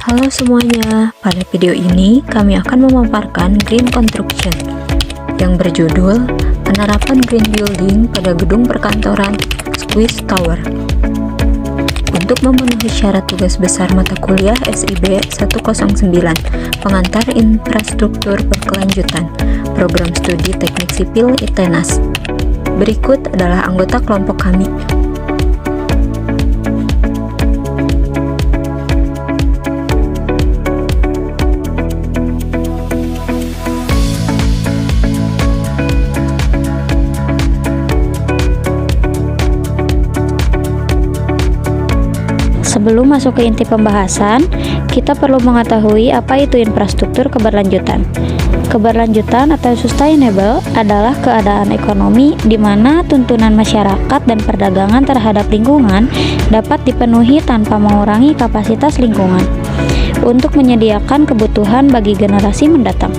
Halo semuanya, pada video ini kami akan memaparkan Green Construction yang berjudul Penerapan Green Building pada Gedung Perkantoran Squeeze Tower. Untuk memenuhi syarat tugas besar mata kuliah SIB 109, Pengantar Infrastruktur Berkelanjutan, Program Studi Teknik Sipil ITENAS. Berikut adalah anggota kelompok kami. Sebelum masuk ke inti pembahasan, kita perlu mengetahui apa itu infrastruktur keberlanjutan. Keberlanjutan atau sustainable adalah keadaan ekonomi di mana tuntunan masyarakat dan perdagangan terhadap lingkungan dapat dipenuhi tanpa mengurangi kapasitas lingkungan untuk menyediakan kebutuhan bagi generasi mendatang.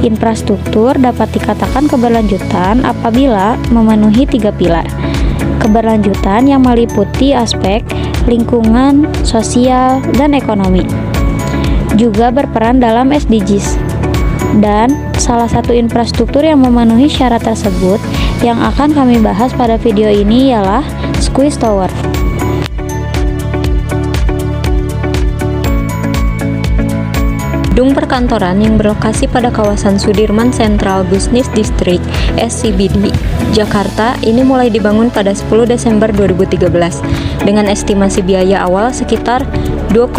Infrastruktur dapat dikatakan keberlanjutan apabila memenuhi 3 pilar. Keberlanjutan yang meliputi aspek lingkungan, sosial, dan ekonomi. Juga berperan dalam SDGs. Dan salah satu infrastruktur yang memenuhi syarat tersebut yang akan kami bahas pada video ini ialah Squeeze Tower. Gedung perkantoran yang berlokasi pada kawasan Sudirman Central Business District (SCBD), Jakarta ini mulai dibangun pada 10 Desember 2013 dengan estimasi biaya awal sekitar 2,1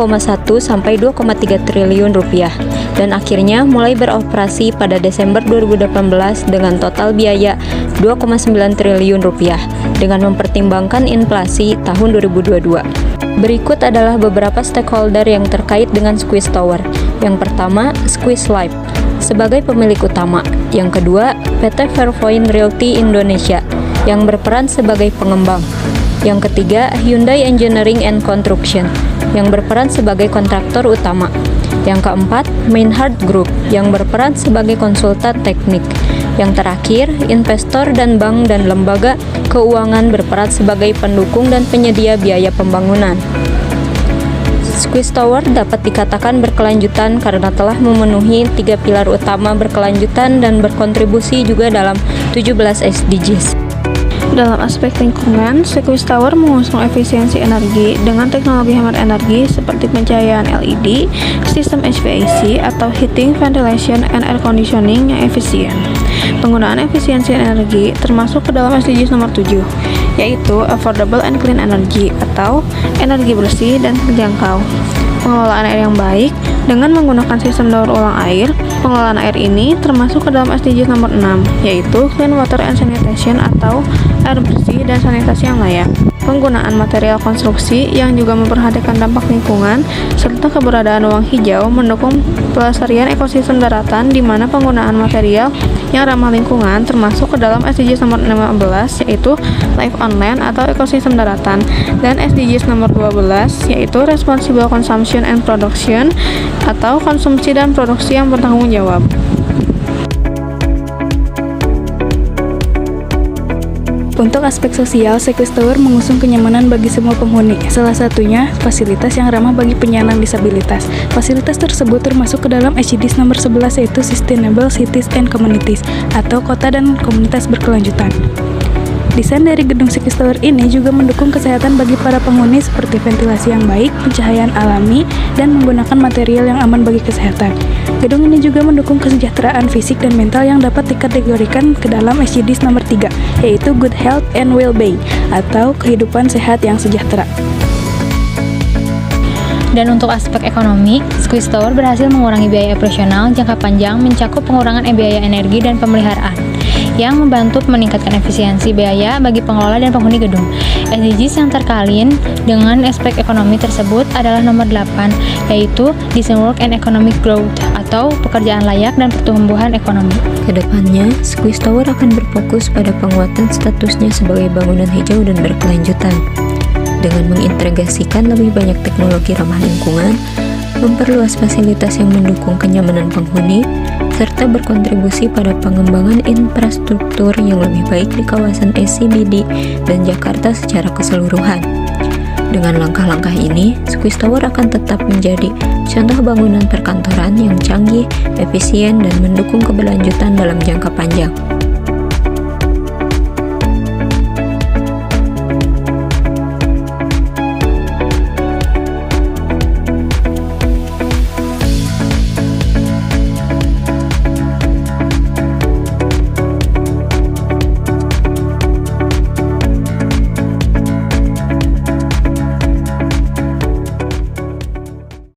sampai 2,3 triliun rupiah dan akhirnya mulai beroperasi pada Desember 2018 dengan total biaya 2,9 triliun rupiah dengan mempertimbangkan inflasi tahun 2022. Berikut adalah beberapa stakeholder yang terkait dengan Squeeze Tower. Yang pertama, Squeeze Life sebagai pemilik utama. Yang kedua, PT Fairpoint Realty Indonesia yang berperan sebagai pengembang. Yang ketiga, Hyundai Engineering and Construction yang berperan sebagai kontraktor utama. Yang keempat, Mainhard Group yang berperan sebagai konsultan teknik. Yang terakhir, investor dan bank dan lembaga keuangan berperan sebagai pendukung dan penyedia biaya pembangunan. Squeeze Tower dapat dikatakan berkelanjutan karena telah memenuhi 3 pilar utama berkelanjutan dan berkontribusi juga dalam 17 SDGs. Dalam aspek lingkungan, Squeeze Tower mengusung efisiensi energi dengan teknologi hemat energi seperti pencahayaan LED, sistem HVAC atau heating, ventilation, and air conditioning yang efisien. Penggunaan efisiensi energi termasuk ke dalam SDGs nomor 7, yaitu Affordable and Clean Energy atau energi bersih dan terjangkau. Pengelolaan air yang baik dengan menggunakan sistem daur ulang air. Pengelolaan air ini termasuk ke dalam SDGs nomor 6, yaitu Clean Water and Sanitation atau air bersih dan sanitasi yang layak. Penggunaan material konstruksi yang juga memperhatikan dampak lingkungan serta keberadaan ruang hijau mendukung pelestarian ekosistem daratan di mana penggunaan material yang ramah lingkungan termasuk ke dalam SDGs nomor 15 yaitu Life on Land atau ekosistem daratan dan SDGs nomor 12 yaitu Responsible Consumption and Production atau konsumsi dan produksi yang bertanggung jawab. Untuk aspek sosial, Squeeze Tower mengusung kenyamanan bagi semua penghuni. Salah satunya, fasilitas yang ramah bagi penyandang disabilitas. Fasilitas tersebut termasuk ke dalam SDGs nomor 11 yaitu Sustainable Cities and Communities atau kota dan komunitas berkelanjutan. Desain dari gedung Squeeze Tower ini juga mendukung kesehatan bagi para penghuni seperti ventilasi yang baik, pencahayaan alami, dan menggunakan material yang aman bagi kesehatan. Gedung ini juga mendukung kesejahteraan fisik dan mental yang dapat dikategorikan ke dalam SDGs nomor 3, yaitu Good Health and Well-being atau kehidupan sehat yang sejahtera. Dan untuk aspek ekonomi, Squeeze Tower berhasil mengurangi biaya operasional jangka panjang mencakup pengurangan biaya energi dan pemeliharaan yang membantu meningkatkan efisiensi biaya bagi pengelola dan penghuni gedung. SDGs yang terkait dengan aspek ekonomi tersebut adalah nomor 8, yaitu Decent Work and Economic Growth atau pekerjaan layak dan pertumbuhan ekonomi. Kedepannya, Squeeze Tower akan berfokus pada penguatan statusnya sebagai bangunan hijau dan berkelanjutan dengan mengintegrasikan lebih banyak teknologi ramah lingkungan, memperluas fasilitas yang mendukung kenyamanan penghuni, serta berkontribusi pada pengembangan infrastruktur yang lebih baik di kawasan SCBD dan Jakarta secara keseluruhan. Dengan langkah-langkah ini, Swiss Tower akan tetap menjadi contoh bangunan perkantoran yang canggih, efisien, dan mendukung keberlanjutan dalam jangka panjang.